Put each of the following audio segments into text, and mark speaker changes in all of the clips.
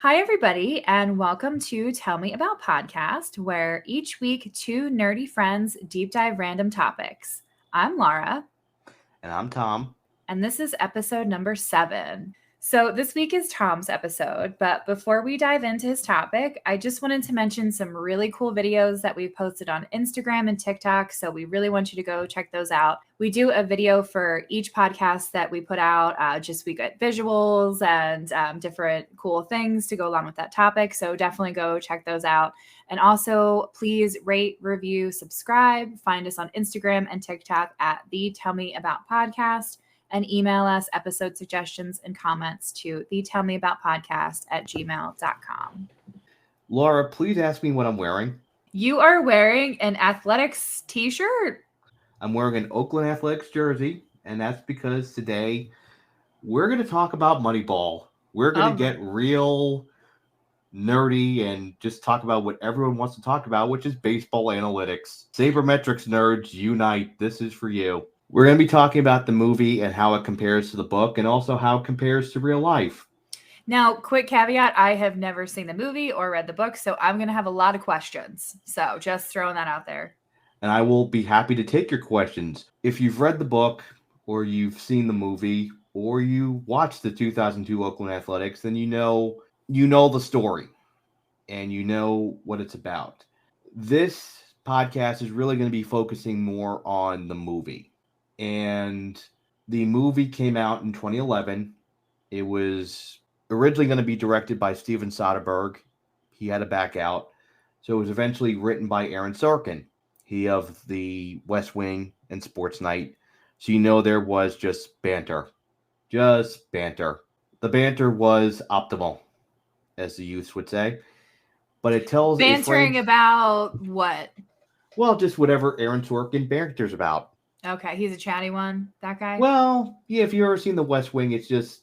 Speaker 1: Hi, everybody, and welcome to Tell Me About Podcast, where each week two nerdy friends deep dive random topics. I'm Laura.
Speaker 2: And I'm Tom.
Speaker 1: And this is episode number 7. So, this week is Tom's episode, but before we dive into his topic, I just wanted to mention some really cool videos that we've posted on Instagram and TikTok. So, we really want you to go check those out. We do a video for each podcast that we put out, just we get visuals and different cool things to go along with that topic. So, definitely go check those out. And also, please rate, review, subscribe. Find us on Instagram and TikTok at the Tell Me About Podcast. And email us episode suggestions and comments to thetellmeaboutpodcast@gmail.com.
Speaker 2: Laura, please ask me what I'm wearing.
Speaker 1: You are wearing an athletics t-shirt?
Speaker 2: I'm wearing an Oakland Athletics jersey, and that's because today we're going to talk about Moneyball. We're going to get real nerdy and just talk about what everyone wants to talk about, which is baseball analytics. Sabermetrics nerds, unite. This is for you. We're going to be talking about the movie and how it compares to the book and also how it compares to real life.
Speaker 1: Now, quick caveat, I have never seen the movie or read the book, so I'm going to have a lot of questions. So just throwing that out there.
Speaker 2: And I will be happy to take your questions. If you've read the book or you've seen the movie or you watched the 2002 Oakland Athletics, then you know the story and you know what it's about. This podcast is really going to be focusing more on the movie. And the movie came out in 2011. It was originally going to be directed by Steven Soderbergh. He had to back out. So it was eventually written by Aaron Sorkin, he of the West Wing and Sports Night. So you know there was just banter. Just banter. The banter was optimal, as the youths would say. But it tells
Speaker 1: Bantering about what?
Speaker 2: Well, just whatever Aaron Sorkin banters about.
Speaker 1: Okay, he's a chatty one, that guy?
Speaker 2: Well, yeah, if you've ever seen The West Wing, it's just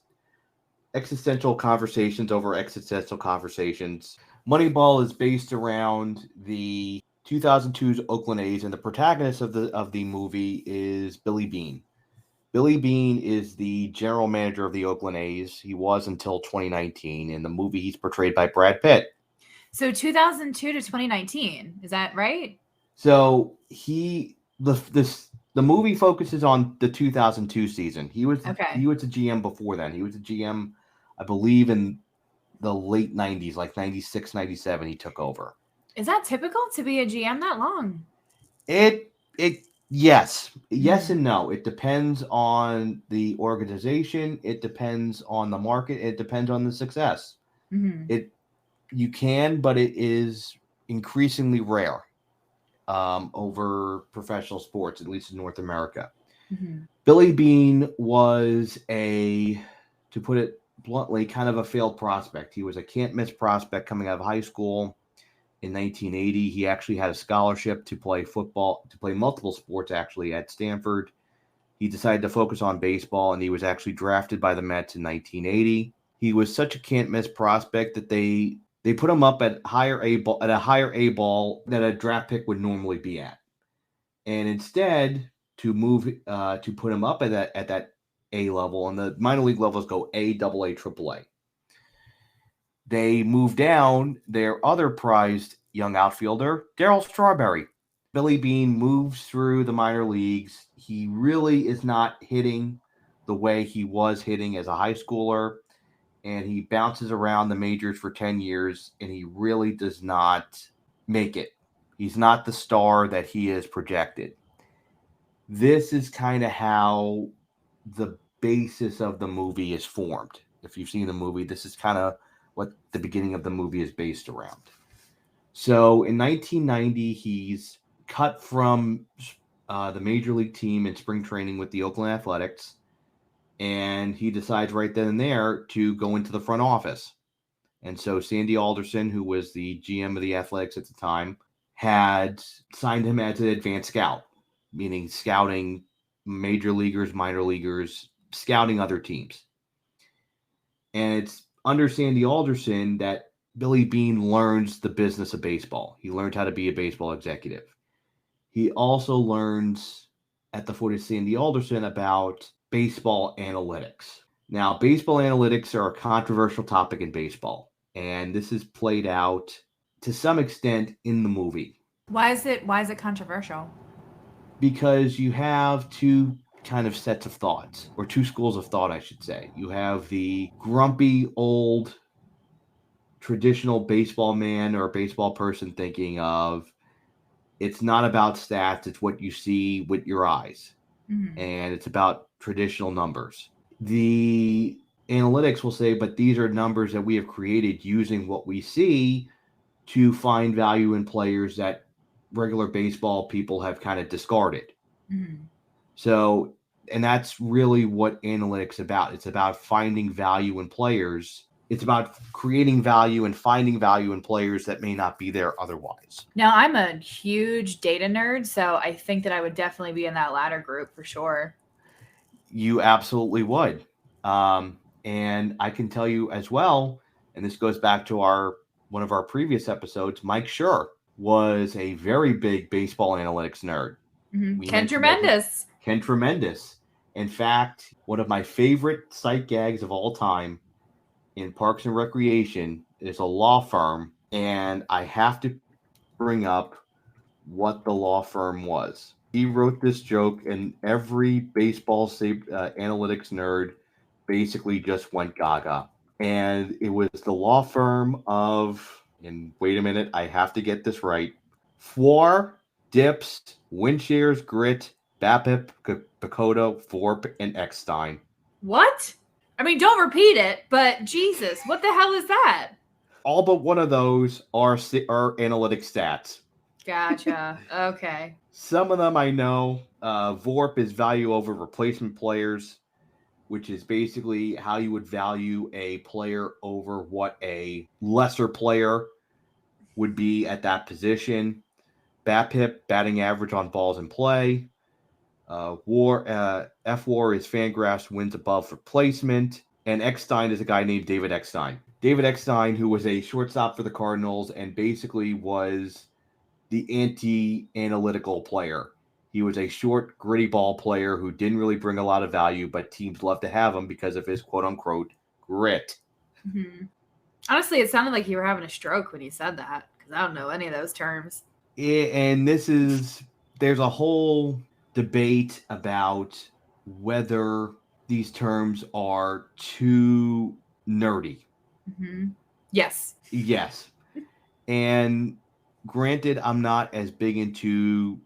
Speaker 2: existential conversations over existential conversations. Moneyball is based around the 2002's Oakland A's, and the protagonist of the movie is Billy Beane. Billy Beane is the general manager of the Oakland A's. He was until 2019. In the movie, he's portrayed by Brad Pitt.
Speaker 1: So 2002 to 2019, is that right?
Speaker 2: So the movie focuses on the 2002 season. He was a GM before then. He was a GM, I believe, in the late 90s, like 96, 97, he took over.
Speaker 1: Is that typical to be a GM that long?
Speaker 2: Yes and no. It depends on the organization. It depends on the market. It depends on the success.
Speaker 1: Mm-hmm.
Speaker 2: You can, but it is increasingly rare. Over professional sports, at least in North America.
Speaker 1: Mm-hmm.
Speaker 2: Billy Beane was to put it bluntly, kind of a failed prospect. He was a can't-miss prospect coming out of high school in 1980. He actually had a scholarship to play football, to play multiple sports, actually, at Stanford. He decided to focus on baseball, and he was actually drafted by the Mets in 1980. He was such a can't-miss prospect that they put him up at a higher A ball that a draft pick would normally be at, and instead to put him up at that A level, and the minor league levels go A, AA, AAA. They moved down their other prized young outfielder, Darryl Strawberry. Billy Beane moves through the minor leagues. He really is not hitting the way he was hitting as a high schooler. And he bounces around the majors for 10 years, and he really does not make it. He's not the star that he is projected. This is kind of how the basis of the movie is formed. If you've seen the movie, this is kind of what the beginning of the movie is based around. So in 1990, he's cut from the major league team in spring training with the Oakland Athletics. And he decides right then and there to go into the front office. And so Sandy Alderson, who was the GM of the Athletics at the time, had signed him as an advanced scout, meaning scouting major leaguers, minor leaguers, scouting other teams. And it's under Sandy Alderson that Billy Beane learns the business of baseball. He learned how to be a baseball executive. He also learns at the foot of Sandy Alderson about baseball analytics. Now, baseball analytics are a controversial topic in baseball. And this is played out to some extent in the movie.
Speaker 1: Why is it controversial?
Speaker 2: Because you have two kind of sets of thoughts, or two schools of thought, I should say. You have the grumpy old traditional baseball man or baseball person thinking of, it's not about stats, it's what you see with your eyes.
Speaker 1: Mm-hmm.
Speaker 2: And it's about traditional numbers. The analytics will say, but these are numbers that we have created using what we see to find value in players that regular baseball people have kind of discarded.
Speaker 1: Mm-hmm.
Speaker 2: So, and that's really what analytics about. It's about finding value in players. It's about creating value and finding value in players that may not be there otherwise.
Speaker 1: Now, I'm a huge data nerd, so I think that I would definitely be in that latter group for sure.
Speaker 2: You absolutely would. And I can tell you as well, and this goes back to one of our previous episodes, Mike Schur was a very big baseball analytics nerd.
Speaker 1: Mm-hmm. Ken Tremendous.
Speaker 2: Ken Tremendous. In fact, one of my favorite sight gags of all time in Parks and Recreation is a law firm, and I have to bring up what the law firm was. He wrote this joke, and every baseball analytics nerd basically just went gaga. And it was the law firm of, and wait a minute, I have to get this right, Four, Dips, Windshares, Grit, Bapip, Pacoda, Thorpe, and Eckstein.
Speaker 1: What? I mean, don't repeat it, but Jesus, what the hell is that?
Speaker 2: All but one of those are analytic stats.
Speaker 1: Gotcha. Okay.
Speaker 2: Some of them I know. VORP is value over replacement players, which is basically how you would value a player over what a lesser player would be at that position. BAPIP, batting average on balls in play. FWAR is Fangraphs wins above replacement. And Eckstein is a guy named David Eckstein. David Eckstein, who was a shortstop for the Cardinals and basically was the anti-analytical player. He was a short, gritty ball player who didn't really bring a lot of value, but teams loved to have him because of his quote-unquote grit.
Speaker 1: Mm-hmm. Honestly, it sounded like you were having a stroke when you said that, because I don't know any of those terms.
Speaker 2: And there's a whole debate about whether these terms are too nerdy.
Speaker 1: Mm-hmm. Yes.
Speaker 2: Yes. And granted, I'm not as big into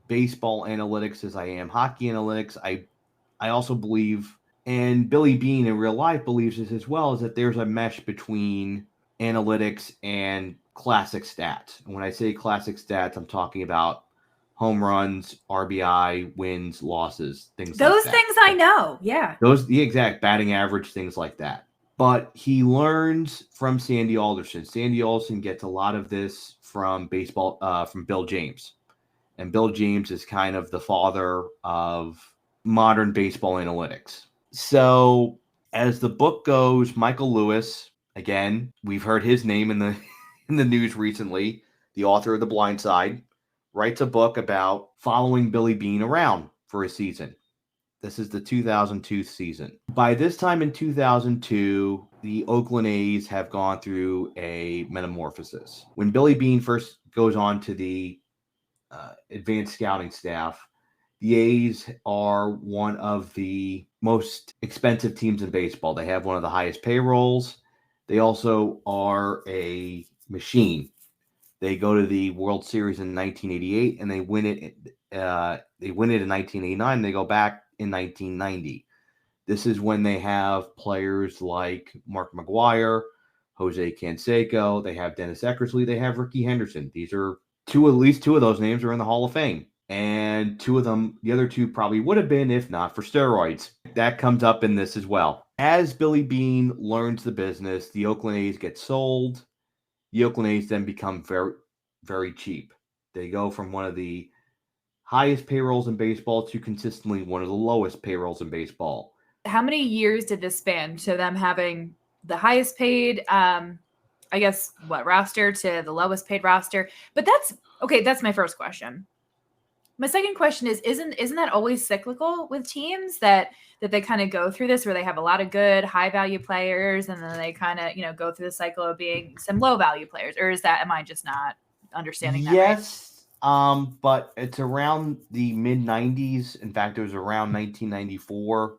Speaker 2: baseball analytics as I am hockey analytics. I also believe, and Billy Beane in real life believes this as well, is that there's a mesh between analytics and classic stats. And when I say classic stats, I'm talking about home runs, RBI, wins, losses, things like that.
Speaker 1: Those things I know, yeah.
Speaker 2: The exact batting average, things like that. But he learns from Sandy Alderson. Sandy Alderson gets a lot of this from baseball, from Bill James. And Bill James is kind of the father of modern baseball analytics. So as the book goes, Michael Lewis, again, we've heard his name in the news recently, the author of The Blind Side, writes a book about following Billy Beane around for a season. This is the 2002 season. By this time in 2002, the Oakland A's have gone through a metamorphosis. When Billy Beane first goes on to the advanced scouting staff, the A's are one of the most expensive teams in baseball. They have one of the highest payrolls. They also are a machine. They go to the World Series in 1988 and they win it. They win it in 1989. They go back in 1990. This is when they have players like Mark McGwire, Jose Canseco. They have Dennis Eckersley. They have Ricky Henderson. These are at least two of those names are in the Hall of Fame. And two of them, the other two probably would have been if not for steroids. That comes up in this as well. As Billy Beane learns the business, the Oakland A's get sold. The Oakland A's then become very, very cheap. They go from one of the highest payrolls in baseball to consistently one of the lowest payrolls in baseball.
Speaker 1: How many years did this span to them having the highest paid, I guess, roster to the lowest paid roster? But that's my first question. My second question is, isn't that always cyclical with teams that they kind of go through this where they have a lot of good high value players and then they kind of, go through the cycle of being some low value players? Or am I just not understanding that right?
Speaker 2: Yes, but it's around the mid 90s. In fact, it was around 1994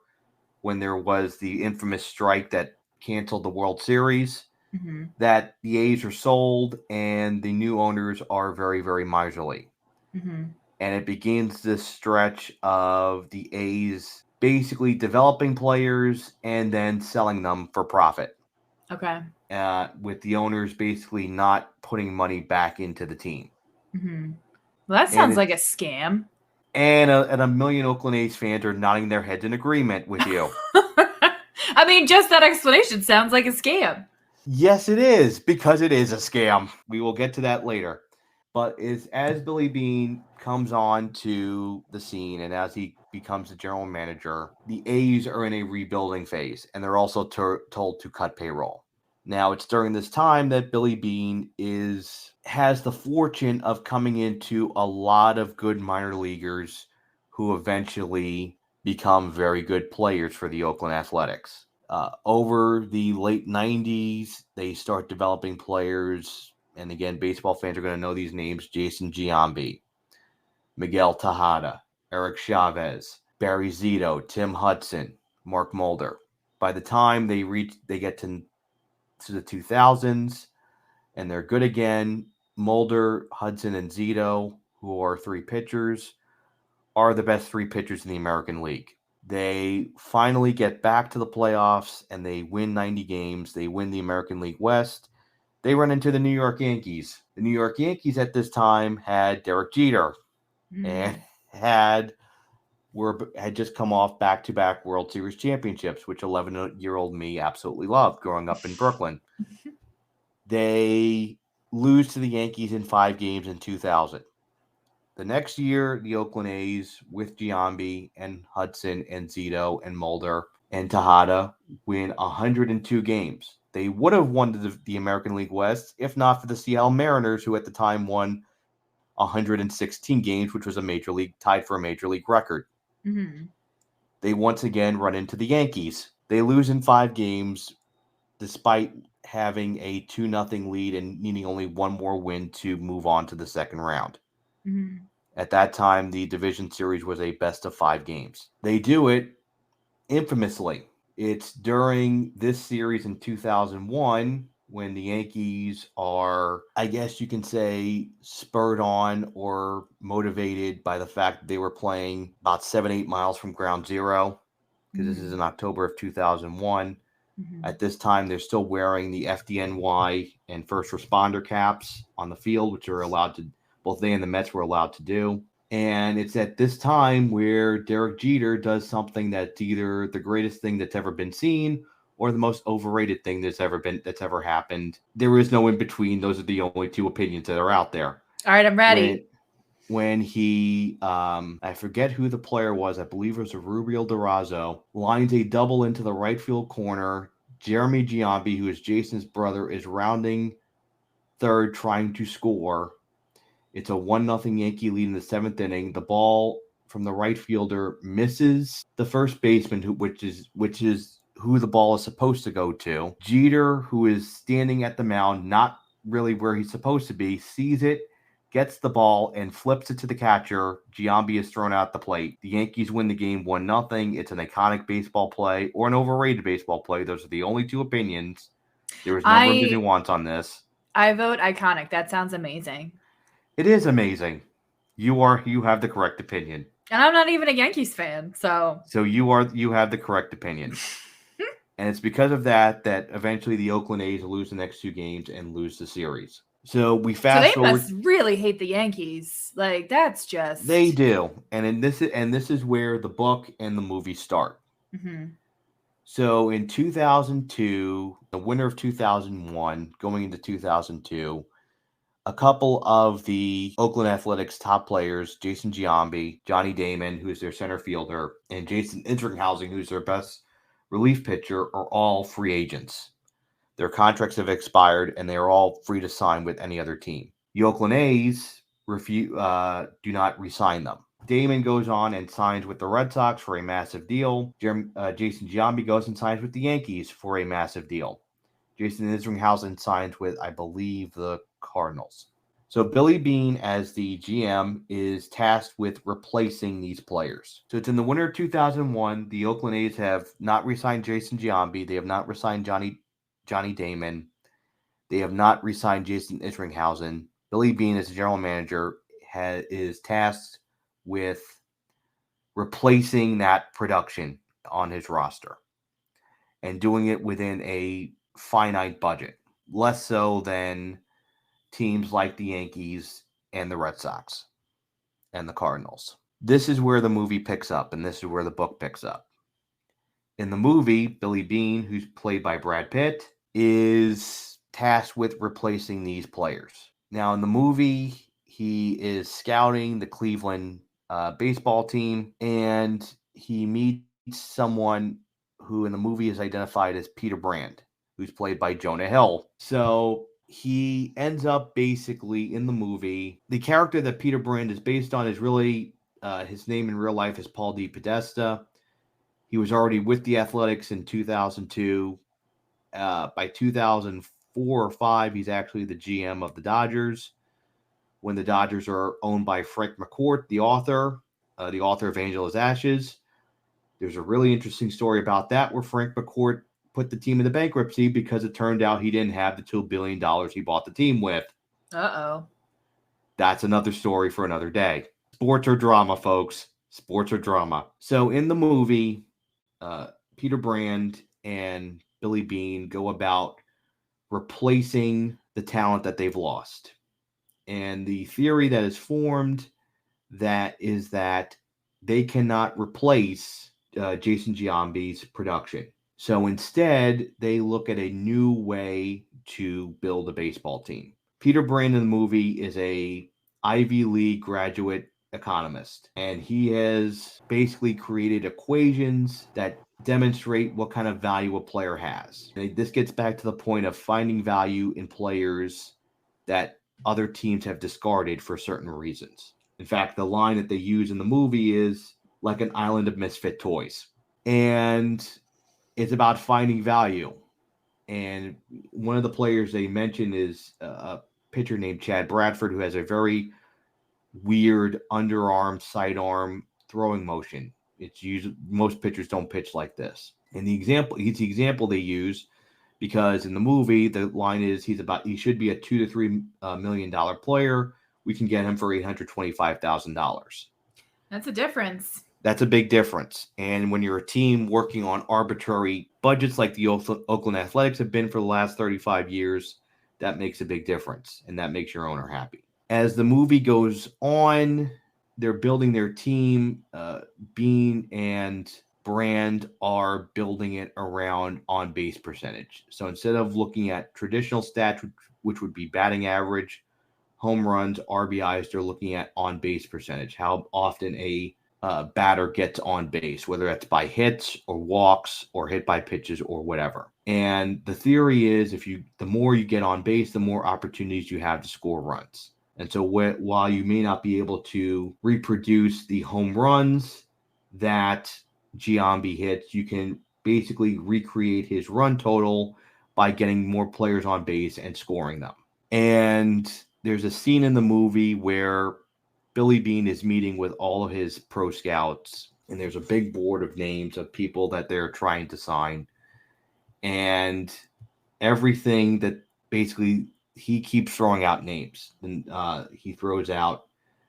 Speaker 2: when there was the infamous strike that canceled the World Series,
Speaker 1: Mm-hmm.
Speaker 2: that the A's are sold and the new owners are very, very miserly.
Speaker 1: Mm-hmm.
Speaker 2: And it begins this stretch of the A's basically developing players and then selling them for profit.
Speaker 1: Okay.
Speaker 2: With the owners basically not putting money back into the team.
Speaker 1: Mm-hmm. Well, that
Speaker 2: And
Speaker 1: sounds like a scam.
Speaker 2: and a million Oakland A's fans are nodding their heads in agreement with you.
Speaker 1: I mean, just that explanation sounds like a scam.
Speaker 2: Yes, it is, because it is a scam. We will get to that later. But as Billy Beane comes on to the scene and as he becomes the general manager, the A's are in a rebuilding phase, and they're also told to cut payroll. Now, it's during this time that Billy Beane has the fortune of coming into a lot of good minor leaguers who eventually become very good players for the Oakland Athletics. Over the late 90s, they start developing players. And again, baseball fans are going to know these names: Jason Giambi, Miguel Tejada, Eric Chavez, Barry Zito, Tim Hudson, Mark Mulder. By the time they get to the 2000s and they're good again, Mulder, Hudson, and Zito, who are three pitchers, are the best three pitchers in the American League. They finally get back to the playoffs and they win 90 games. They win the American League West. They run into the New York Yankees. The New York Yankees at this time had Derek Jeter and had just come off back-to-back World Series championships, which 11-year-old me absolutely loved growing up in Brooklyn. They lose to the Yankees in 5 games in 2000. The next year, the Oakland A's, with Giambi and Hudson and Zito and Mulder and Tejada, win 102 games. They would have won the American League West if not for the Seattle Mariners, who at the time won 116 games, which was tied for a major league record.
Speaker 1: Mm-hmm.
Speaker 2: They once again run into the Yankees. They lose in 5 games, despite having a 2-0 lead and needing only one more win to move on to the second round.
Speaker 1: Mm-hmm.
Speaker 2: At that time, the division series was a best of 5 games. They do it infamously. It's during this series in 2001 when the Yankees are, I guess you can say, spurred on or motivated by the fact that they were playing about 7-8 miles from ground zero, because this is in October of 2001.
Speaker 1: Mm-hmm.
Speaker 2: At this time, they're still wearing the FDNY and first responder caps on the field, which are allowed to, both they and the Mets were allowed to do. And it's at this time where Derek Jeter does something that's either the greatest thing that's ever been seen or the most overrated thing that's ever happened. There is no in between. Those are the only two opinions that are out there.
Speaker 1: All right, I'm ready.
Speaker 2: When he, I forget who the player was, I believe it was Rubio Durazo, lines a double into the right field corner. Jeremy Giambi, who is Jason's brother, is rounding third trying to score. It's a 1-0 Yankee lead in the 7th inning. The ball from the right fielder misses the first baseman, which is who the ball is supposed to go to. Jeter, who is standing at the mound, not really where he's supposed to be, sees it, gets the ball, and flips it to the catcher. Giambi is thrown out the plate. The Yankees win the game 1-0. It's an iconic baseball play or an overrated baseball play. Those are the only two opinions. There was no room to nuance on this.
Speaker 1: I vote iconic. That sounds amazing.
Speaker 2: It is amazing. You have the correct opinion.
Speaker 1: And I'm not even a Yankees fan, so
Speaker 2: you have the correct opinion. And it's because of that eventually the Oakland A's lose the next 2 games and lose the series. So we fast forward.
Speaker 1: Must really hate the Yankees. Like, that's just,
Speaker 2: they do. And this is where the book and the movie start.
Speaker 1: Mm-hmm.
Speaker 2: So in 2002, the winter of 2001, going into 2002, a couple of the Oakland Athletics top players, Jason Giambi, Johnny Damon, who's their center fielder, and Jason Isringhausen, who's their best relief pitcher, are all free agents. Their contracts have expired, and they are all free to sign with any other team. The Oakland A's do not re-sign them. Damon goes on and signs with the Red Sox for a massive deal. Jason Giambi goes and signs with the Yankees for a massive deal. Jason Isringhausen signs with, I believe, the Cardinals. So Billy Beane, as the GM, is tasked with replacing these players. So it's in the winter of 2001. The Oakland A's have not re-signed Jason Giambi. They have not re-signed Johnny Damon. They have not re-signed Jason Isringhausen. Billy Beane, as the general manager, is tasked with replacing that production on his roster and doing it within a finite budget, less so than teams like the Yankees and the Red Sox and the Cardinals. This is where the movie picks up, and this is where the book picks up. In the movie, Billy Beane, who's played by Brad Pitt, is tasked with replacing these players. Now, in the movie, he is scouting the Cleveland baseball team, and he meets someone who in the movie is identified as Peter Brand, who's played by Jonah Hill. So he ends up basically in the movie, the character that Peter Brand is based on is really, his name in real life is Paul D. Podesta. He was already with the Athletics in 2002. By 2004 or 5, he's actually the GM of the Dodgers, when the Dodgers are owned by Frank McCourt, the author of Angel as Ashes. There's a really interesting story about that, where Frank McCourt put the team into bankruptcy because it turned out he didn't have the $2 billion he bought the team with.
Speaker 1: Uh-oh.
Speaker 2: That's another story for another day. Sports are drama, folks. Sports are drama. So in the movie, Peter Brand and Billy Beane go about replacing the talent that they've lost. And the theory that is formed is that they cannot replace Jason Giambi's production. So instead, they look at a new way to build a baseball team. Peter Brand in the movie is a Ivy League graduate economist, and he has basically created equations that demonstrate what kind of value a player has. And this gets back to the point of finding value in players that other teams have discarded for certain reasons. In fact, the line that they use in the movie is like an island of misfit toys. And it's about finding value. And one of the players they mention is a pitcher named Chad Bradford, who has a very weird underarm, sidearm throwing motion. It's used, most pitchers don't pitch like this. And he's the example they use because in the movie, the line is he should be a $2 to $3 million player. We can get him for $825,000.
Speaker 1: That's a difference.
Speaker 2: That's a big difference. And when you're a team working on arbitrary budgets like the Oakland Athletics have been for the last 35 years, that makes a big difference, and that makes your owner happy. As the movie goes on, they're building their team. Beane and Brand are building it around on-base percentage. So instead of looking at traditional stats, which would be batting average, home runs, RBIs, they're looking at on-base percentage, how often a batter gets on base, whether that's by hits or walks or hit by pitches or whatever. And the theory is the more you get on base, the more opportunities you have to score runs. And so while you may not be able to reproduce the home runs that Giambi hits, you can basically recreate his run total by getting more players on base and scoring them. And there's a scene in the movie where Billy Beane is meeting with all of his pro scouts, and there's a big board of names of people that they're trying to sign. And everything that basically he keeps throwing out names. And he throws out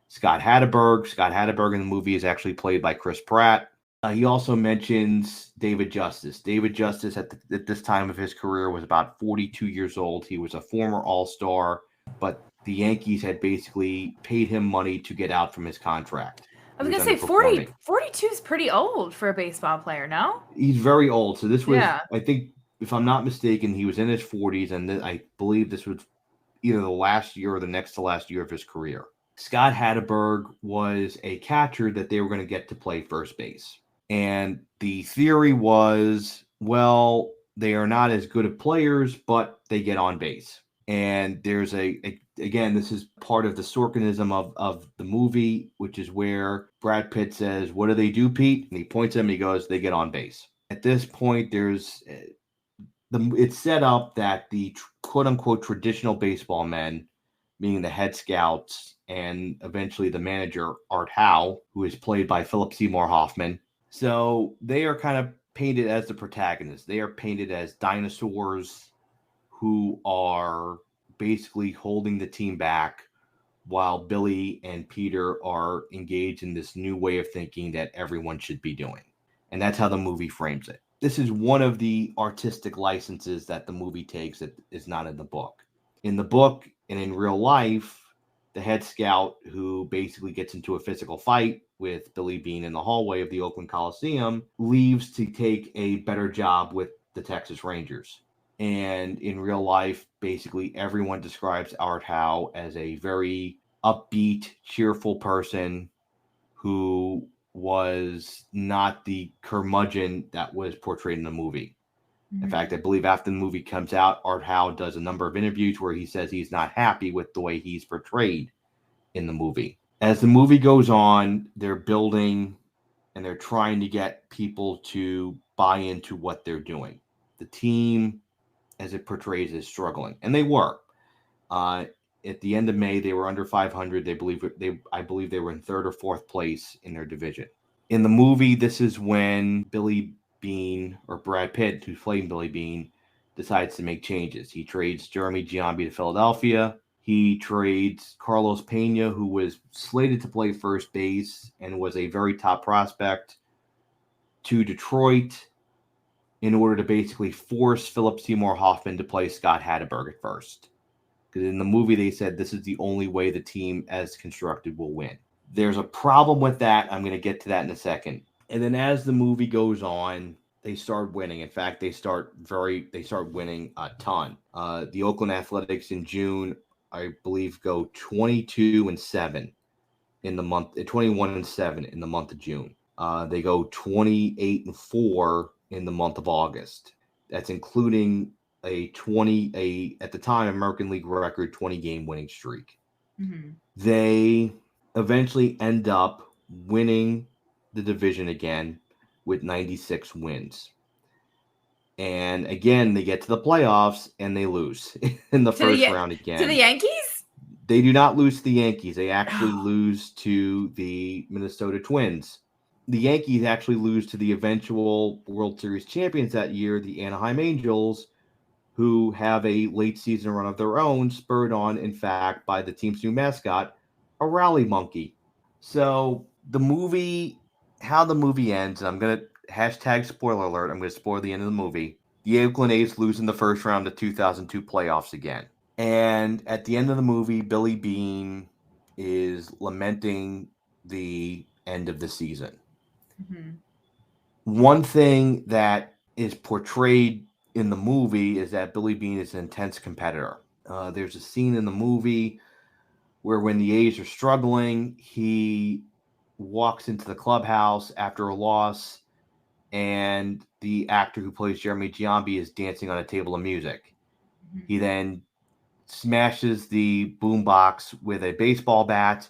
Speaker 2: Scott Hatteberg. Scott Hatteberg in the movie is actually played by Chris Pratt. He also mentions David Justice. David Justice at this time of his career was about 42 years old. He was a former All-Star, but the Yankees had basically paid him money to get out from his contract.
Speaker 1: I was going to say 42 is pretty old for a baseball player, no?
Speaker 2: He's very old. So this was, I think, if I'm not mistaken, he was in his 40s, and I believe this was either the last year or the next to last year of his career. Scott Hatteberg was a catcher that they were going to get to play first base. And the theory was, well, they are not as good of players, but they get on base. And there's again, this is part of the Sorkinism of the movie, which is where Brad Pitt says, "What do they do, Pete?" And he points at him and he goes, "They get on base." At this point, it's set up that the quote unquote traditional baseball men, meaning the head scouts and eventually the manager, Art Howe, who is played by Philip Seymour Hoffman. So they are kind of painted as the protagonists. They are painted as dinosaurs who are basically holding the team back while Billy and Peter are engaged in this new way of thinking that everyone should be doing. And that's how the movie frames it. This is one of the artistic licenses that the movie takes that is not in the book. In the book and in real life, the head scout who basically gets into a physical fight with Billy Beane in the hallway of the Oakland Coliseum leaves to take a better job with the Texas Rangers. And in real life, basically everyone describes Art Howe as a very upbeat, cheerful person who was not the curmudgeon that was portrayed in the movie.
Speaker 1: Mm-hmm.
Speaker 2: In fact, I believe after the movie comes out, Art Howe does a number of interviews where he says he's not happy with the way he's portrayed in the movie. As the movie goes on, they're building and they're trying to get people to buy into what they're doing. The team, as it portrays, is struggling, and they were. At the end of May, they were under 500. I believe they were in third or fourth place in their division. In the movie, this is when Billy Beane, or Brad Pitt, who's playing Billy Beane, decides to make changes. He trades Jeremy Giambi to Philadelphia. He trades Carlos Pena, who was slated to play first base and was a very top prospect, to Detroit in order to basically force Philip Seymour Hoffman to play Scott Hatteberg at first. Because in the movie, they said this is the only way the team as constructed will win. There's a problem with that. I'm going to get to that in a second. And then as the movie goes on, they start winning. In fact, they start winning a ton. The Oakland Athletics in June, I believe, go 22-7 in the month, 21-7 in the month of June. They go 28-4 in the month of August. That's including at the time American League record 20-game winning streak.
Speaker 1: Mm-hmm.
Speaker 2: They eventually end up winning the division again with 96 wins. And again, they get to the playoffs and they lose in the first round again.
Speaker 1: To the Yankees?
Speaker 2: They do not lose to the Yankees. They actually lose to the Minnesota Twins. The Yankees actually lose to the eventual World Series champions that year, the Anaheim Angels, who have a late season run of their own, spurred on, in fact, by the team's new mascot, a rally monkey. So how the movie ends, and I'm going to hashtag spoiler alert, I'm going to spoil the end of the movie. The Oakland A's lose in the first round of 2002 playoffs again. And at the end of the movie, Billy Beane is lamenting the end of the season.
Speaker 1: Mm-hmm.
Speaker 2: One thing that is portrayed in the movie is that Billy Beane is an intense competitor. There's a scene in the movie where when the A's are struggling, he walks into the clubhouse after a loss, and the actor who plays Jeremy Giambi is dancing on a table of music. Mm-hmm. He then smashes the boombox with a baseball bat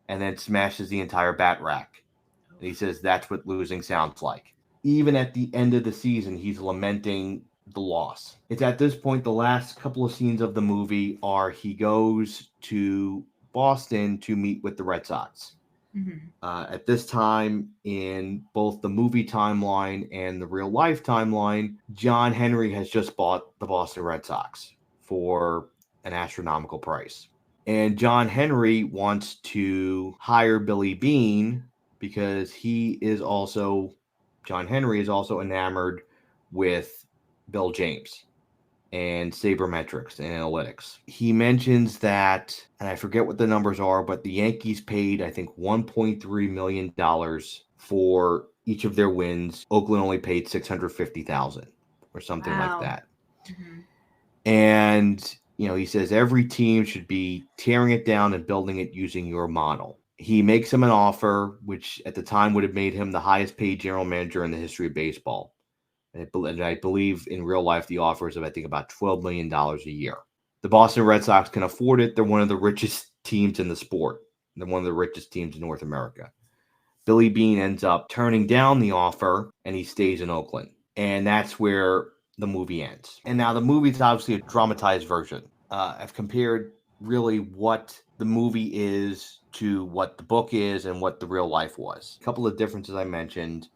Speaker 2: and then smashes the entire bat rack. And he says that's what losing sounds like. Even at the end of the season, he's lamenting the loss. It's at this point, the last couple of scenes of the movie are he goes to Boston to meet with the Red Sox. Mm-hmm. At this time, in both the movie timeline and the real life timeline, John Henry has just bought the Boston Red Sox for an astronomical price. And John Henry wants to hire Billy Beane because John Henry is also enamored with Bill James and sabermetrics and analytics. He mentions that, and I forget what the numbers are, but the Yankees paid, I think, $1.3 million for each of their wins. Oakland only paid $650,000 or something like that. Mm-hmm. And, he says every team should be tearing it down and building it using your model. He makes him an offer, which at the time would have made him the highest paid general manager in the history of baseball. And I believe in real life, the offer is, I think, about $12 million a year. The Boston Red Sox can afford it. They're one of the richest teams in the sport. They're one of the richest teams in North America. Billy Beane ends up turning down the offer, and he stays in Oakland. And that's where the movie ends. And now the movie's obviously a dramatized version. I've compared really what the movie is to what the book is and what the real life was. A couple of differences I mentioned.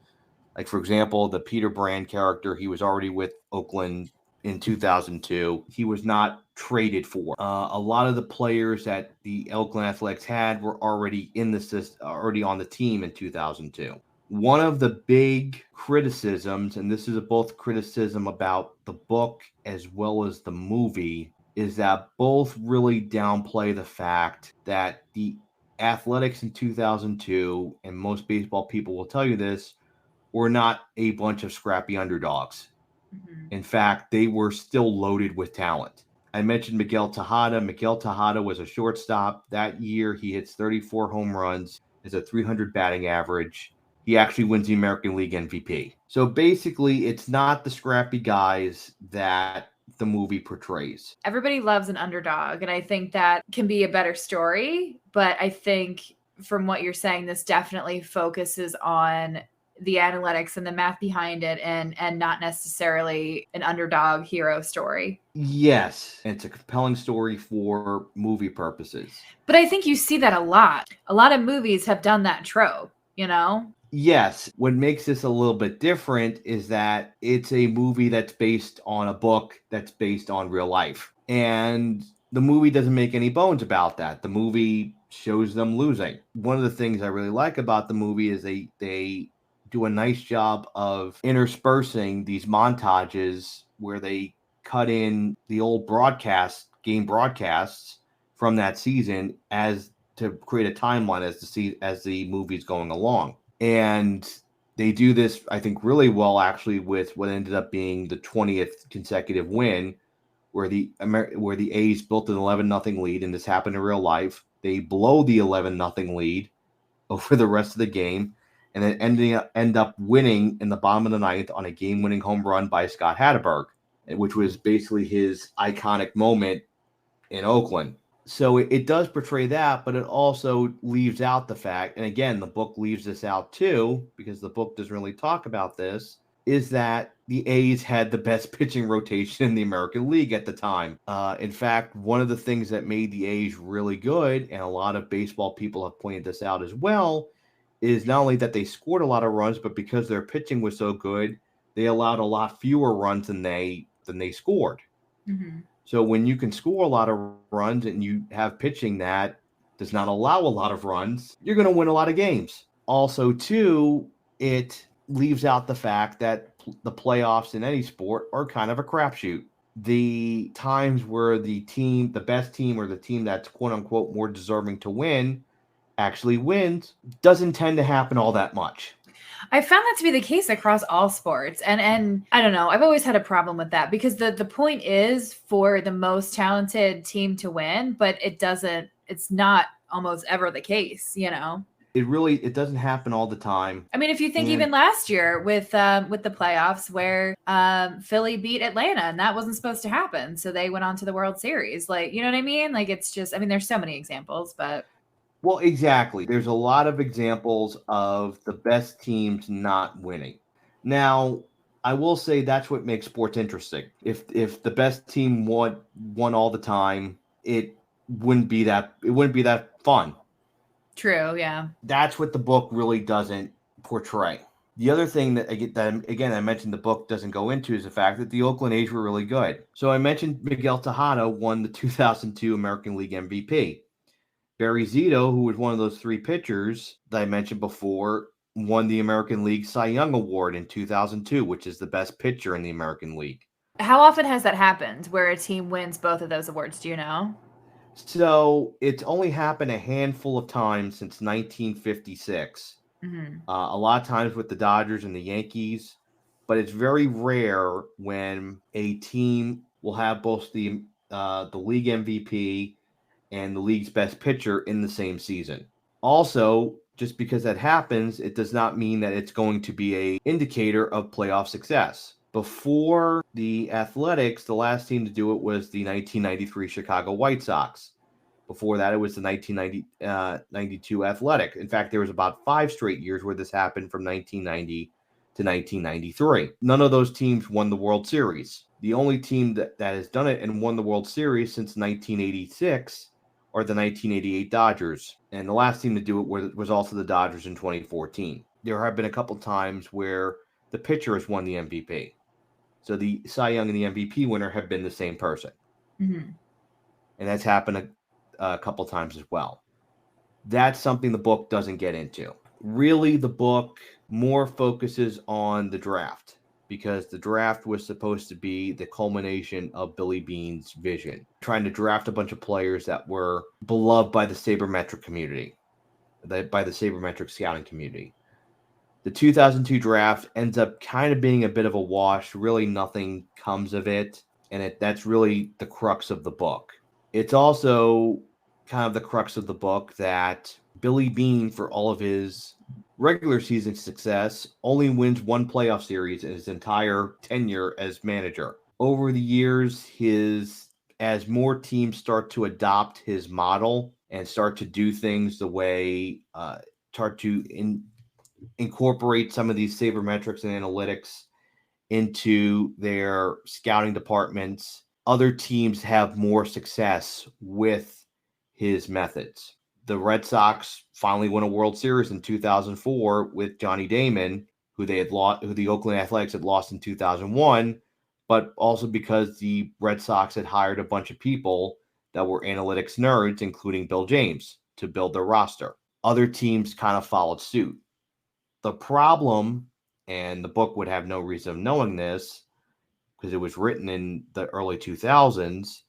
Speaker 2: Like, for example, the Peter Brand character, he was already with Oakland in 2002. He was not traded for. A lot of the players that the Oakland Athletics had were already in the system, already on the team in 2002. One of the big criticisms, and this is both criticism about the book as well as the movie, is that both really downplay the fact that the Athletics in 2002, and most baseball people will tell you this, were not a bunch of scrappy underdogs. Mm-hmm. In fact, they were still loaded with talent. I mentioned Miguel Tejada. Miguel Tejada was a shortstop. That year, he hits 34 home runs, has a 300 batting average. He actually wins the American League MVP. So basically, it's not the scrappy guys that the movie portrays.
Speaker 1: Everybody loves an underdog, and I think that can be a better story. But I think from what you're saying, this definitely focuses on the analytics and the math behind it, and not necessarily an underdog hero story.
Speaker 2: Yes, it's a compelling story for movie purposes.
Speaker 1: But I think you see that a lot. A lot of movies have done that trope, you know?
Speaker 2: Yes. What makes this a little bit different is that it's a movie that's based on a book that's based on real life. And the movie doesn't make any bones about that. The movie shows them losing. One of the things I really like about the movie is they do a nice job of interspersing these montages where they cut in the old game broadcasts from that season as to create a timeline as the movie's going along. And they do this, I think, really well, actually, with what ended up being the 20th consecutive win, where the A's built an 11-0 lead, and this happened in real life. They blow the 11-0 lead over the rest of the game, and then end up winning in the bottom of the ninth on a game-winning home run by Scott Hatteberg, which was basically his iconic moment in Oakland. So it does portray that, but it also leaves out the fact, and again, the book leaves this out too, because the book doesn't really talk about this, is that the A's had the best pitching rotation in the American League at the time. In fact, one of the things that made the A's really good, and a lot of baseball people have pointed this out as well, is not only that they scored a lot of runs, but because their pitching was so good, they allowed a lot fewer runs than they scored. Mm-hmm. So when you can score a lot of runs and you have pitching that does not allow a lot of runs, you're going to win a lot of games. Also, too, it leaves out the fact that the playoffs in any sport are kind of a crapshoot. The times where the best team, or the team that's quote unquote more deserving to win, actually wins, doesn't tend to happen all that much.
Speaker 1: I found that to be the case across all sports. And I don't know, I've always had a problem with that, because the point is for the most talented team to win, but it's not almost ever the case, you know?
Speaker 2: It doesn't happen all the time.
Speaker 1: I mean, if you think even last year with the playoffs where Philly beat Atlanta, and that wasn't supposed to happen, so they went on to the World Series. Like, you know what I mean? Like, it's just, I mean, there's so many examples, but...
Speaker 2: Well, exactly. There's a lot of examples of the best teams not winning. Now, I will say that's what makes sports interesting. If the best team won all the time, it wouldn't be that fun.
Speaker 1: True, yeah.
Speaker 2: That's what the book really doesn't portray. The other thing that I mentioned the book doesn't go into is the fact that the Oakland A's were really good. So I mentioned Miguel Tejada won the 2002 American League MVP. Barry Zito, who was one of those three pitchers that I mentioned before, won the American League Cy Young Award in 2002, which is the best pitcher in the American League.
Speaker 1: How often has that happened where a team wins both of those awards? Do you know?
Speaker 2: So it's only happened a handful of times since 1956. Mm-hmm. A lot of times with the Dodgers and the Yankees, but it's very rare when a team will have both the league MVP and the league's best pitcher in the same season. Also, just because that happens, it does not mean that it's going to be an indicator of playoff success. Before the Athletics, the last team to do it was the 1993 Chicago White Sox. Before that, it was the 1992 Athletic. In fact, there was about 5 straight years where this happened from 1990 to 1993. None of those teams won the World Series. The only team that has done it and won the World Series since 1986 are the 1988 Dodgers. And the last team to do it was also the Dodgers in 2014. There have been a couple times where the pitcher has won the MVP. So the Cy Young and the MVP winner have been the same person.
Speaker 1: Mm-hmm.
Speaker 2: And that's happened a couple times as well. That's something the book doesn't get into. Really, the book more focuses on the draft, because the draft was supposed to be the culmination of Billy Beane's vision, trying to draft a bunch of players that were beloved by the sabermetric community, by the sabermetric scouting community. The 2002 draft ends up kind of being a bit of a wash. Really, nothing comes of it, and that's really the crux of the book. It's also kind of the crux of the book that Billy Beane, for all of his regular season success, only wins one playoff series in his entire tenure as manager. Over the years, as more teams start to adopt his model and start to do things the way, start to incorporate some of these sabermetrics and analytics into their scouting departments, other teams have more success with his methods. The Red Sox finally won a World Series in 2004 with Johnny Damon, who the Oakland Athletics had lost in 2001, but also because the Red Sox had hired a bunch of people that were analytics nerds, including Bill James, to build their roster. Other teams kind of followed suit. The problem, and the book would have no reason of knowing this because it was written in the early 2000s,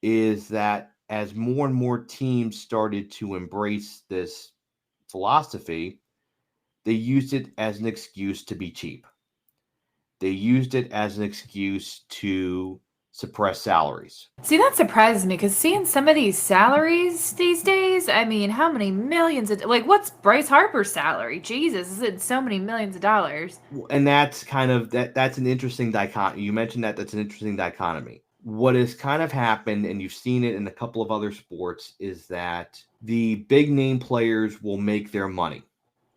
Speaker 2: is that as more and more teams started to embrace this philosophy, they used it as an excuse to be cheap. They used it as an excuse to suppress salaries.
Speaker 1: See, that surprises me because seeing some of these salaries these days, I mean, how many millions of, like, what's Bryce Harper's salary? Jesus, is it so many millions of dollars?
Speaker 2: And that's kind of, that's an interesting dichotomy. You mentioned that's an interesting dichotomy. What has kind of happened, and you've seen it in a couple of other sports, is that the big name players will make their money.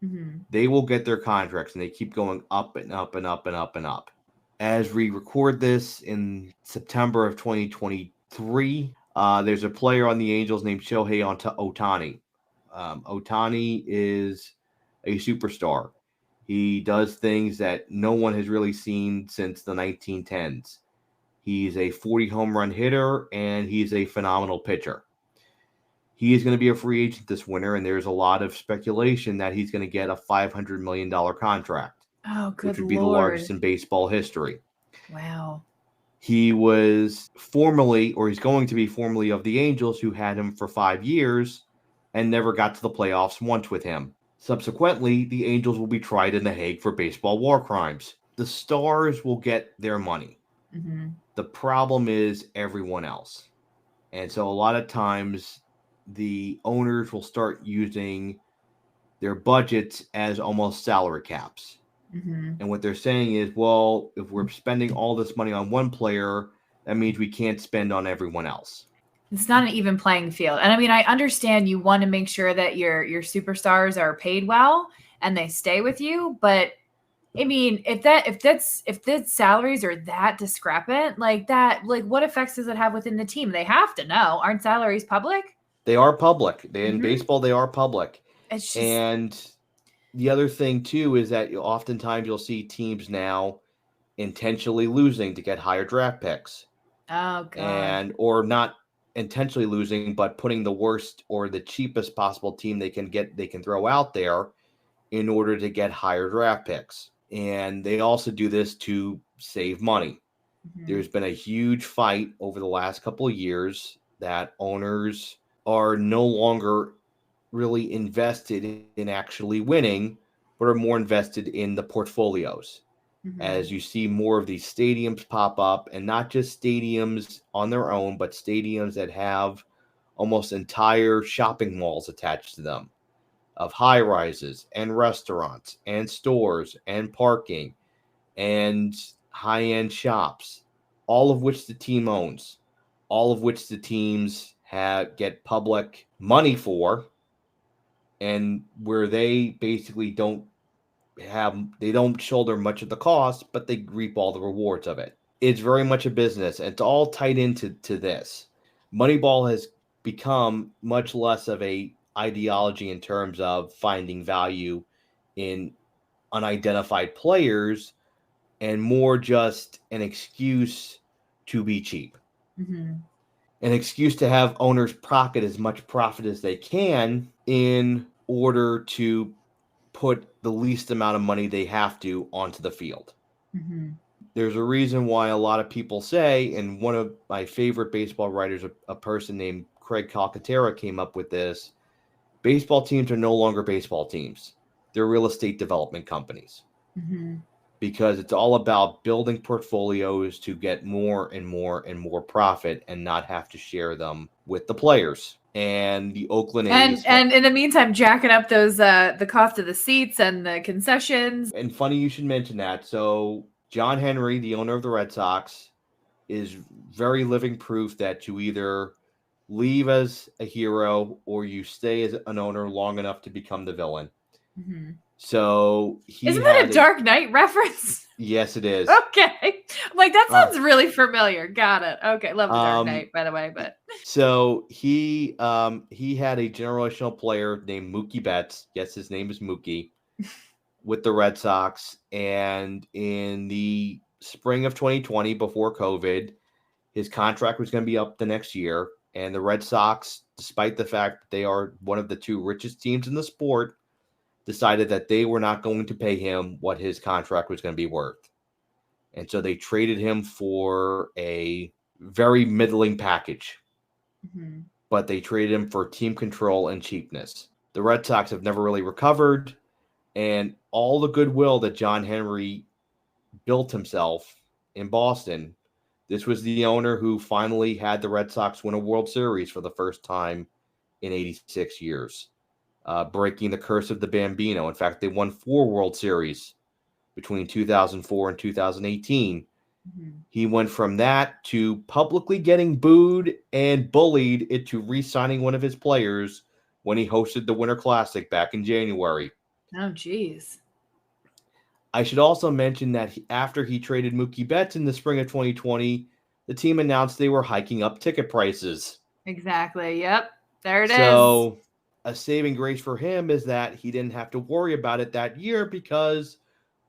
Speaker 1: Mm-hmm.
Speaker 2: They will get their contracts, and they keep going up and up and up and up and up. As we record this in September of 2023, there's a player on the Angels named Shohei Ohtani. Ohtani is a superstar. He does things that no one has really seen since the 1910s. He's a 40 home run hitter, and he's a phenomenal pitcher. He is going to be a free agent this winter, and there's a lot of speculation that he's going to get a $500 million contract,
Speaker 1: Oh, good
Speaker 2: which would be the
Speaker 1: Lord.
Speaker 2: largest in baseball history.
Speaker 1: Wow.
Speaker 2: He was formerly, or he's going to be formerly, of the Angels, who had him for 5 years and never got to the playoffs once with him. Subsequently, the Angels will be tried in The Hague for baseball war crimes. The stars will get their money.
Speaker 1: Mm-hmm.
Speaker 2: The problem is everyone else. And so a lot of times the owners will start using their budgets as almost salary caps.
Speaker 1: Mm-hmm.
Speaker 2: And what they're saying is, well, if we're spending all this money on one player, that means we can't spend on everyone else.
Speaker 1: It's not an even playing field. And I mean, I understand you want to make sure that your superstars are paid well and they stay with you, but I mean, if the salaries are that discrepant, like that, like what effects does it have within the team? They have to know. Aren't salaries public?
Speaker 2: They are public. In
Speaker 1: Mhm.
Speaker 2: baseball, they are public.
Speaker 1: It's just,
Speaker 2: And the other thing, too, is that oftentimes you'll see teams now intentionally losing to get higher draft picks.
Speaker 1: oh God.
Speaker 2: Or not intentionally losing, but putting the worst or the cheapest possible team they can throw out there in order to get higher draft picks. And they also do this to save money.
Speaker 1: Mhm.
Speaker 2: There's been a huge fight over the last couple of years that owners are no longer really invested in actually winning, but are more invested in the portfolios.
Speaker 1: Mhm.
Speaker 2: As you see more of these stadiums pop up, and not just stadiums on their own, but stadiums that have almost entire shopping malls attached to them, of high rises and restaurants and stores and parking. And high-end shops, all of which the team owns, all of which the teams get public money for, and where they basically don't shoulder much of the cost, but they reap all the rewards of it. It's very much a business. It's all tied into this. Moneyball has become much less of a ideology in terms of finding value in unidentified players and more just an excuse to be cheap.
Speaker 1: Mm-hmm.
Speaker 2: An excuse to have owners pocket as much profit as they can in order to put the least amount of money they have to onto the field.
Speaker 1: Mm-hmm.
Speaker 2: There's a reason why a lot of people say, and one of my favorite baseball writers, a person named Craig Calcaterra, came up with this: baseball teams are no longer baseball teams. They're real estate development companies.
Speaker 1: Mm-hmm.
Speaker 2: Because it's all about building portfolios to get more and more and more profit and not have to share them with the players. And the Oakland A's,
Speaker 1: and in the meantime, jacking up those the cost of the seats and the concessions.
Speaker 2: And funny you should mention that. So John Henry, the owner of the Red Sox, is very living proof that you either leave as a hero or you stay as an owner long enough to become the villain.
Speaker 1: Mm-hmm.
Speaker 2: So
Speaker 1: isn't that a Dark Knight reference?
Speaker 2: Yes, it is.
Speaker 1: Okay. I'm like, that sounds really familiar. Got it. Okay. Love the Dark Knight, by the way. But
Speaker 2: so he had a generational player named Mookie Betts. Yes, his name is Mookie, with the Red Sox. And in the spring of 2020, before COVID, his contract was going to be up the next year. And the Red Sox, despite the fact that they are one of the two richest teams in the sport, decided that they were not going to pay him what his contract was going to be worth. And so they traded him for a very middling package. Mm-hmm. But they traded him for team control and cheapness. The Red Sox have never really recovered, and all the goodwill that John Henry built himself in Boston, this was the owner who finally had the Red Sox win a World Series for the first time in 86 years. Breaking the curse of the Bambino. In fact, they won 4 World Series between 2004 and 2018. Mm-hmm. He went from that to publicly getting booed and bullied into re-signing one of his players when he hosted the Winter Classic back in January.
Speaker 1: Oh, geez.
Speaker 2: I should also mention that after he traded Mookie Betts in the spring of 2020, the team announced they were hiking up ticket prices.
Speaker 1: Exactly. Yep. There it is.
Speaker 2: So a saving grace for him is that he didn't have to worry about it that year because,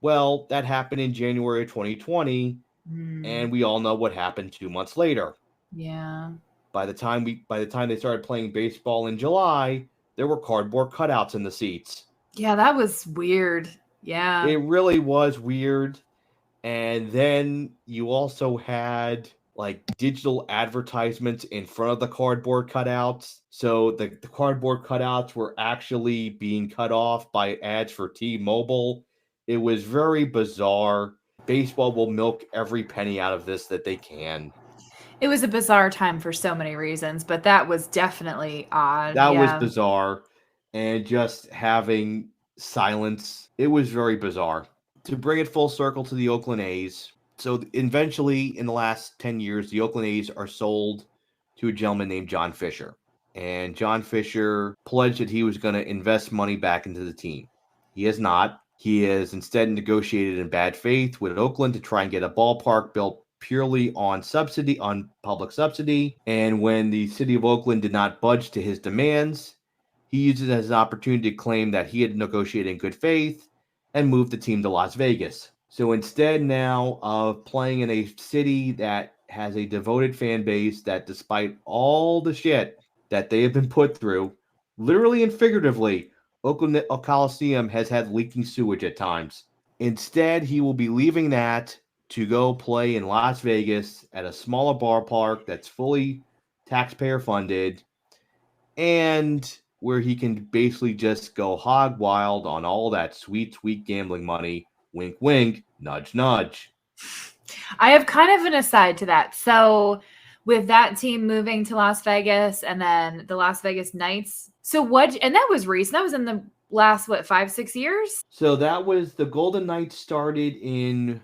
Speaker 2: well, that happened in January of 2020, and we all know what happened 2 months later.
Speaker 1: Yeah.
Speaker 2: By the time they started playing baseball in July, there were cardboard cutouts in the seats.
Speaker 1: Yeah, that was weird. Yeah.
Speaker 2: It really was weird. And then you also had like digital advertisements in front of the cardboard cutouts. So the cardboard cutouts were actually being cut off by ads for T-Mobile. It was very bizarre. Baseball will milk every penny out of this that they can.
Speaker 1: It was a bizarre time for so many reasons, but that was definitely odd.
Speaker 2: That was bizarre. And just having silence, it was very bizarre. To bring it full circle to the Oakland A's, so eventually in the last 10 years, the Oakland A's are sold to a gentleman named John Fisher. And John Fisher pledged that he was going to invest money back into the team. He has not. He has instead negotiated in bad faith with Oakland to try and get a ballpark built purely on public subsidy. And when the city of Oakland did not budge to his demands, he used it as an opportunity to claim that he had negotiated in good faith and moved the team to Las Vegas. So instead now of playing in a city that has a devoted fan base that, despite all the shit that they have been put through, literally and figuratively, Oakland Coliseum has had leaking sewage at times. Instead, he will be leaving that to go play in Las Vegas at a smaller ballpark that's fully taxpayer funded, and where he can basically just go hog wild on all that sweet, sweet gambling money. Wink, wink, nudge, nudge.
Speaker 1: I have kind of an aside to that. So with that team moving to Las Vegas and then the Las Vegas Knights. And that was recent. That was in the last, 5-6 years?
Speaker 2: So that was the Golden Knights started in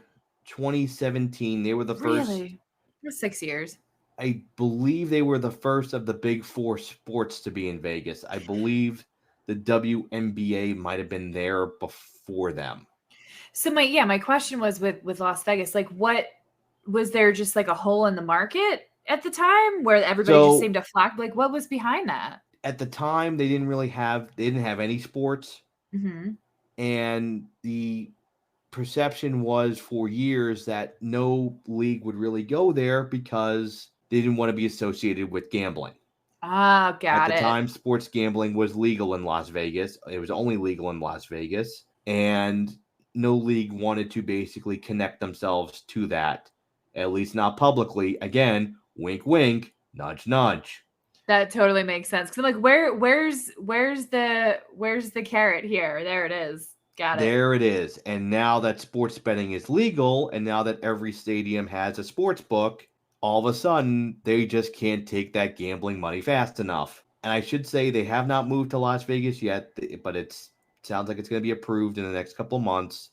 Speaker 2: 2017. They were the first.
Speaker 1: Really? For 6 years.
Speaker 2: I believe they were the first of the big four sports to be in Vegas. I believe the WNBA might have been there before them.
Speaker 1: So my question was with Las Vegas, like what was there just like a hole in the market at the time where everybody just
Speaker 2: So
Speaker 1: seemed to flock? Like what was behind that?
Speaker 2: at the time, they didn't have any sports,
Speaker 1: Hmm.
Speaker 2: and the perception was for years that no league would really go there because they didn't want to be associated with gambling.
Speaker 1: Ah,
Speaker 2: At
Speaker 1: got
Speaker 2: the
Speaker 1: it.
Speaker 2: time, sports gambling was legal in Las Vegas. It was only legal in Las Vegas, and no league wanted to basically connect themselves to that, at least not publicly. Again, wink, wink, nudge, nudge.
Speaker 1: That totally makes sense. Cause I'm like, where's the carrot here? There it is. Got it.
Speaker 2: There it is. And now that sports betting is legal, and now that every stadium has a sports book, all of a sudden they just can't take that gambling money fast enough. And I should say they have not moved to Las Vegas yet, but it sounds like it's going to be approved in the next couple of months.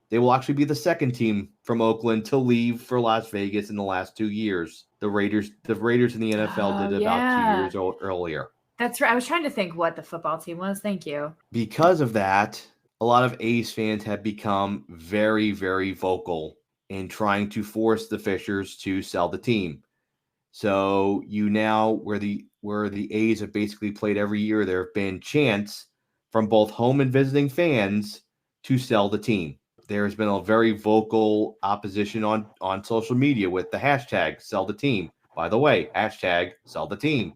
Speaker 2: They will actually be the second team from Oakland to leave for Las Vegas in the last 2 years. The Raiders in the NFL
Speaker 1: Oh
Speaker 2: did it about 2
Speaker 1: yeah.
Speaker 2: years earlier.
Speaker 1: That's right. I was trying to think what the football team was. Thank you.
Speaker 2: Because of that, a lot of A's fans have become very, very vocal in trying to force the Fishers to sell the team. So you now, where the A's have basically played every year, there have been chants from both home and visiting fans to sell the team. There has been a very vocal opposition on social media with the hashtag sell the team. By the way, hashtag sell the team.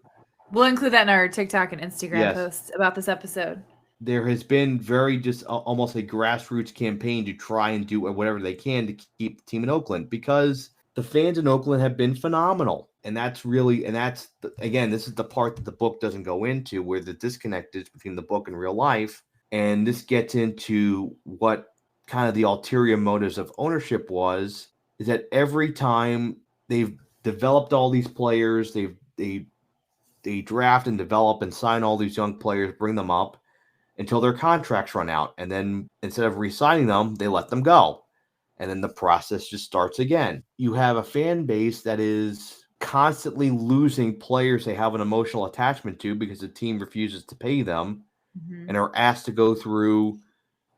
Speaker 1: We'll include that in our TikTok and Instagram
Speaker 2: Yes,
Speaker 1: posts about this episode.
Speaker 2: there has been very just almost a grassroots campaign to try and do whatever they can to keep the team in Oakland, because the fans in Oakland have been phenomenal. And again, this is the part that the book doesn't go into, where the disconnect is between the book and real life. And this gets into what kind of the ulterior motives of ownership was, is that every time they've developed all these players, they draft and develop and sign all these young players, bring them up until their contracts run out. And then instead of re-signing them, they let them go. And then the process just starts again. You have a fan base that is constantly losing players they have an emotional attachment to because the team refuses to pay them, and are asked to go through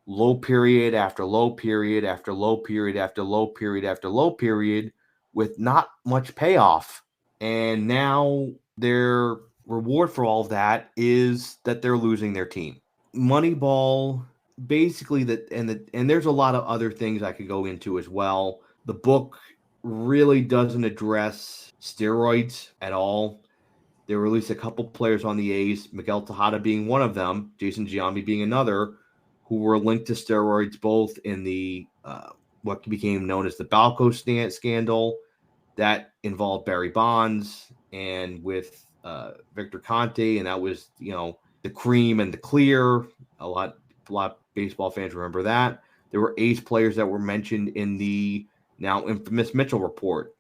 Speaker 2: low period after low period after low period after low period after low period with not much payoff. And now their reward for all of that is that they're losing their team. Moneyball, basically, and there's a lot of other things I could go into as well. The book really doesn't address steroids at all. There were at least a couple players on the A's, Miguel Tejada being one of them, Jason Giambi being another, who were linked to steroids both in the what became known as the Balco scandal that involved Barry Bonds, and with Victor Conte, and that was the cream and the clear. A lot of baseball fans remember that. There were A's players that were mentioned in the now infamous Mitchell report,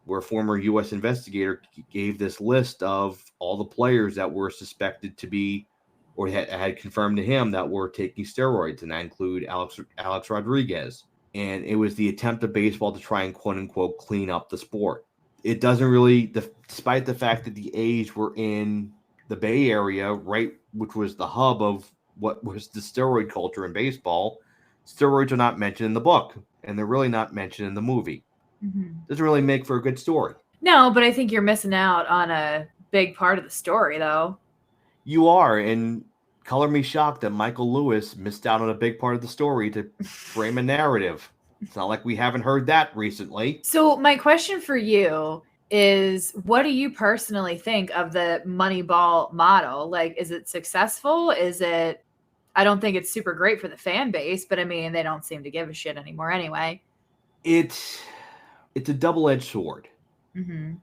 Speaker 2: where a former U.S. investigator gave this list of all the players that were suspected to be, or had confirmed to him, that were taking steroids, and that include Alex Rodriguez. And it was the attempt of baseball to try and quote unquote clean up the sport. It doesn't really, despite the fact that the A's were in the Bay Area, right, which was the hub of what was the steroid culture in baseball, steroids are not mentioned in the book, and they're really not mentioned in the movie. Doesn't really make for a good story.
Speaker 1: No, but I think you're missing out on a big part of the story, though.
Speaker 2: You are, and color me shocked that Michael Lewis missed out on a big part of the story to frame a narrative. It's not like we haven't heard that recently.
Speaker 1: So my question for you is, what do you personally think of the Moneyball model? Like, is it successful? I don't think it's super great for the fan base, but I mean, they don't seem to give a shit anymore anyway.
Speaker 2: It's a double-edged sword.
Speaker 1: Mm-hmm.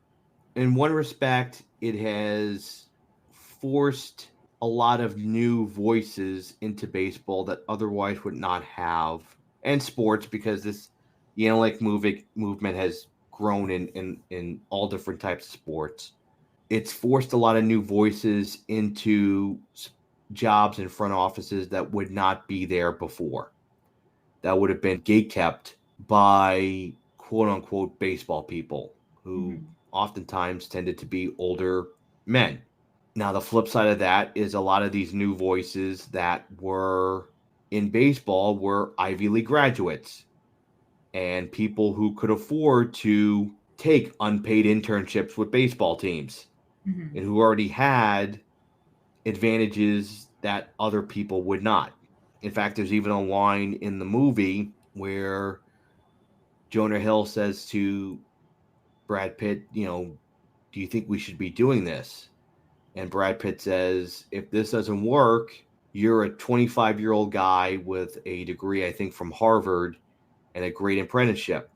Speaker 2: In one respect, it has forced a lot of new voices into baseball that otherwise would not have, and sports, because the analytic movement has grown in all different types of sports. It's forced a lot of new voices into jobs in front offices that would not be there before. That would have been gatekept by quote unquote baseball people who
Speaker 1: Mhm.
Speaker 2: oftentimes tended to be older men. Now, the flip side of that is a lot of these new voices that were in baseball were Ivy League graduates and people who could afford to take unpaid internships with baseball teams and
Speaker 1: Mhm.
Speaker 2: who already had advantages that other people would not. In fact, there's even a line in the movie where Jonah Hill says to Brad Pitt, do you think we should be doing this? And Brad Pitt says, if this doesn't work, you're a 25-year-old guy with a degree, I think, from Harvard and a great apprenticeship.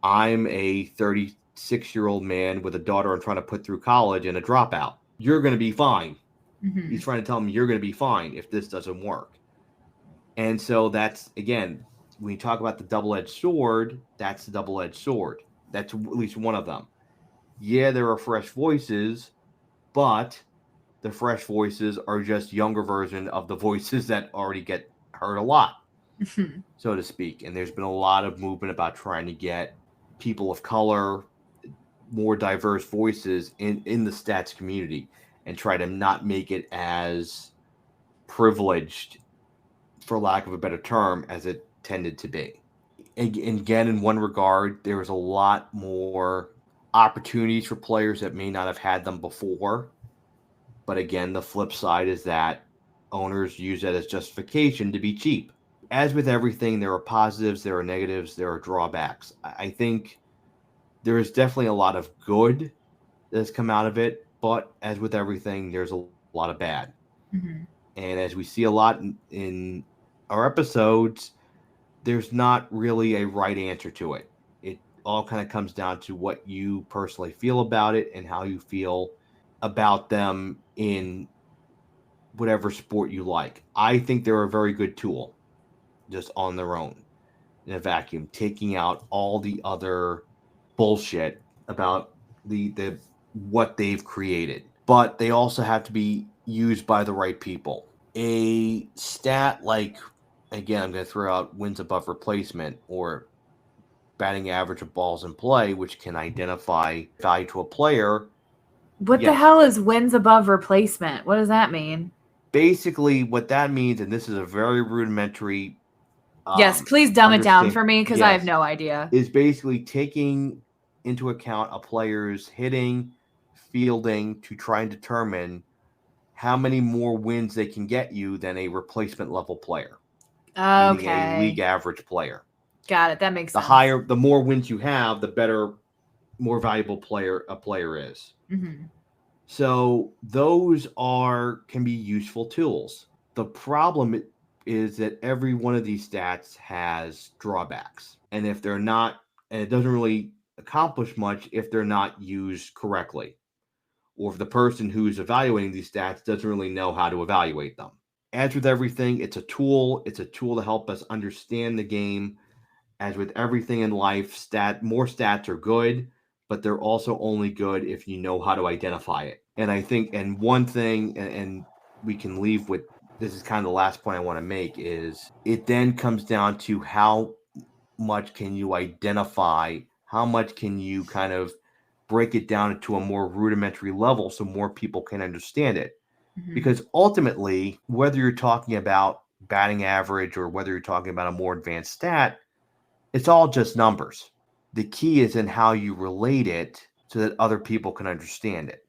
Speaker 2: I'm a 36-year-old man with a daughter I'm trying to put through college and a dropout. You're going to be fine. He's
Speaker 1: Mhm.
Speaker 2: trying to tell me you're going to be fine if this doesn't work. And so that's, again, when you talk about the double-edged sword, that's the double-edged sword. That's at least one of them. Yeah, there are fresh voices, but the fresh voices are just younger version of the voices that already get heard a lot,
Speaker 1: Mhm.
Speaker 2: so to speak. And there's been a lot of movement about trying to get people of color, more diverse voices in the stats community and try to not make it as privileged, for lack of a better term, as it tended to be. And again, in one regard, there was a lot more opportunities for players that may not have had them before. But again, the flip side is that owners use that as justification to be cheap. As with everything, there are positives, there are negatives, there are drawbacks. I think there is definitely a lot of good that has come out of it, but as with everything, there's a lot of bad.
Speaker 1: Mhm.
Speaker 2: And as we see a lot in our episodes, there's not really a right answer to it. It all kind of comes down to what you personally feel about it and how you feel about them in whatever sport you like. I think they're a very good tool just on their own in a vacuum, taking out all the other bullshit about the what they've created. But they also have to be used by the right people. A stat like, again, I'm going to throw out wins above replacement or batting average of balls in play, which can identify value to a player.
Speaker 1: What the
Speaker 2: Yes,
Speaker 1: hell is wins above replacement? What does that mean?
Speaker 2: basically what that means, and this is a very rudimentary
Speaker 1: Yes, please dumb it down
Speaker 2: understand,
Speaker 1: for me because I have
Speaker 2: yes,
Speaker 1: no idea.
Speaker 2: is basically taking into account a player's hitting, fielding to try and determine how many more wins they can get you than a replacement level player, meaning a league
Speaker 1: Okay.
Speaker 2: average player.
Speaker 1: Got it. That makes
Speaker 2: The
Speaker 1: sense.
Speaker 2: higher, the more wins you have, the better, more valuable player a player is.
Speaker 1: Mhm.
Speaker 2: So those are can be useful tools. The problem is that every one of these stats has drawbacks. And if they're not, and it doesn't really accomplish much if they're not used correctly, or if the person who's evaluating these stats doesn't really know how to evaluate them. As with everything, it's a tool. It's a tool to help us understand the game. As with everything in life, more stats are good, but they're also only good if you know how to identify it. And I think, and one thing, and we can leave with this is kind of the last point I want to make is it then comes down to how much can you identify, how much can you kind of break it down to a more rudimentary level so more people can understand it.
Speaker 1: Mhm.
Speaker 2: Because ultimately, whether you're talking about batting average or whether you're talking about a more advanced stat, it's all just numbers. The key is in how you relate it so that other people can understand it.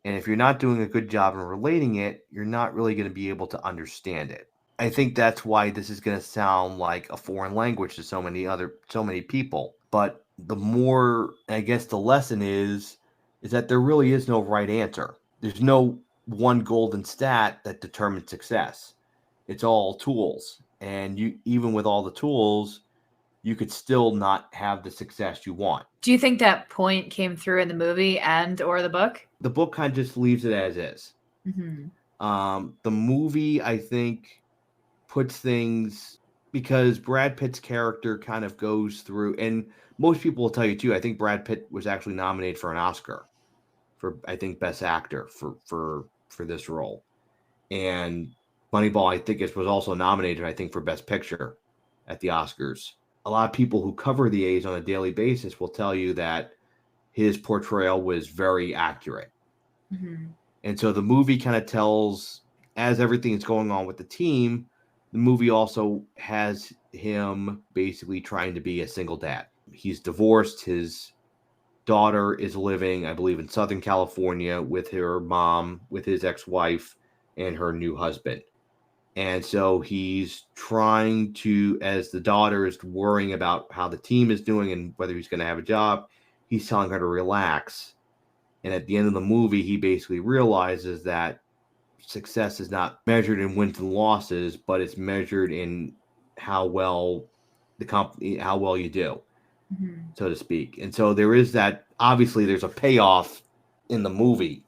Speaker 2: And if you're not doing a good job in relating it, you're not really going to be able to understand it. I think that's why this is going to sound like a foreign language to so many people. But the more, I guess the lesson is that there really is no right answer. There's no one golden stat that determines success. It's all tools. And you even with all the tools, you could still not have the success you want.
Speaker 1: Do you think that point came through in the movie and or the book?
Speaker 2: The book kind of just leaves it as is.
Speaker 1: Mhm.
Speaker 2: The movie, I think, puts things because Brad Pitt's character kind of goes through, and most people will tell you too. I think Brad Pitt was actually nominated for an Oscar for I think Best Actor for this role, and Moneyball I think was also nominated I think for Best Picture at the Oscars. a lot of people who cover the A's on a daily basis will tell you that his portrayal was very accurate.
Speaker 1: Mm-hmm.
Speaker 2: And so the movie kind of tells, as everything is going on with the team, the movie also has him basically trying to be a single dad. He's divorced. His daughter is living, I believe, in Southern California with her mom, with his ex-wife, and her new husband. And so he's trying to, as the daughter is worrying about how the team is doing and whether he's going to have a job, he's telling her to relax. And at the end of the movie, he basically realizes that success is not measured in wins and losses, but it's measured in how well the company, how well you do, so to speak. And so there is that, obviously there's a payoff in the movie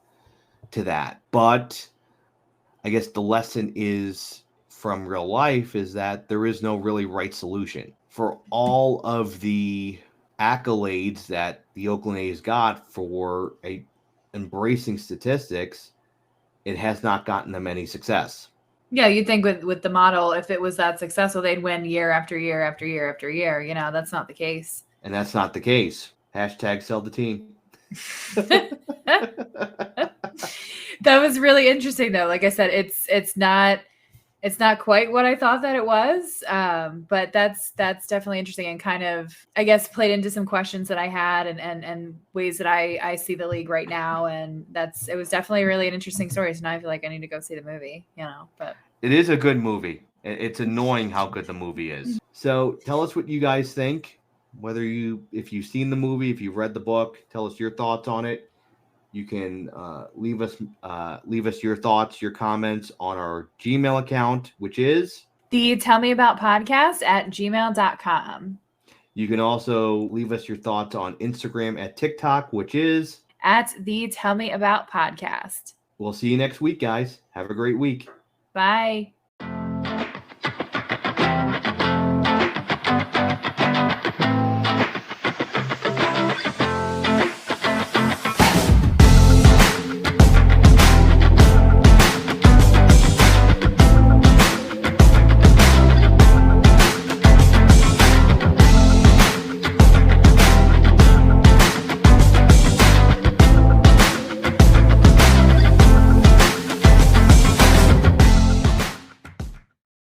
Speaker 2: to that. But I guess the lesson is from real life is that there is no really right solution. For all of the accolades that the Oakland A's got for embracing statistics, it has not gotten them any success.
Speaker 1: Yeah, you'd think with the model, if it was that successful, they'd win year after year after year after year. You know, that's not the case.
Speaker 2: And that's not the case. Hashtag sell the team.
Speaker 1: That was really interesting, though. Like I said, it's not quite what I thought that it was, but that's definitely interesting and kind of, I guess, played into some questions that I had and ways that I see the league right now. And it was definitely really an interesting story. So now I feel like I need to go see the movie, you know. But
Speaker 2: it is a good movie. It's annoying how good the movie is. So tell us what you guys think. If you've seen the movie, if you've read the book, tell us your thoughts on it. You can leave us your thoughts, your comments on our Gmail account, which is
Speaker 1: the Tell Me About Podcast at gmail.com.
Speaker 2: You can also leave us your thoughts on Instagram at TikTok, which is
Speaker 1: at the Tell Me About Podcast.
Speaker 2: We'll see you next week, guys. Have a great week.
Speaker 1: Bye.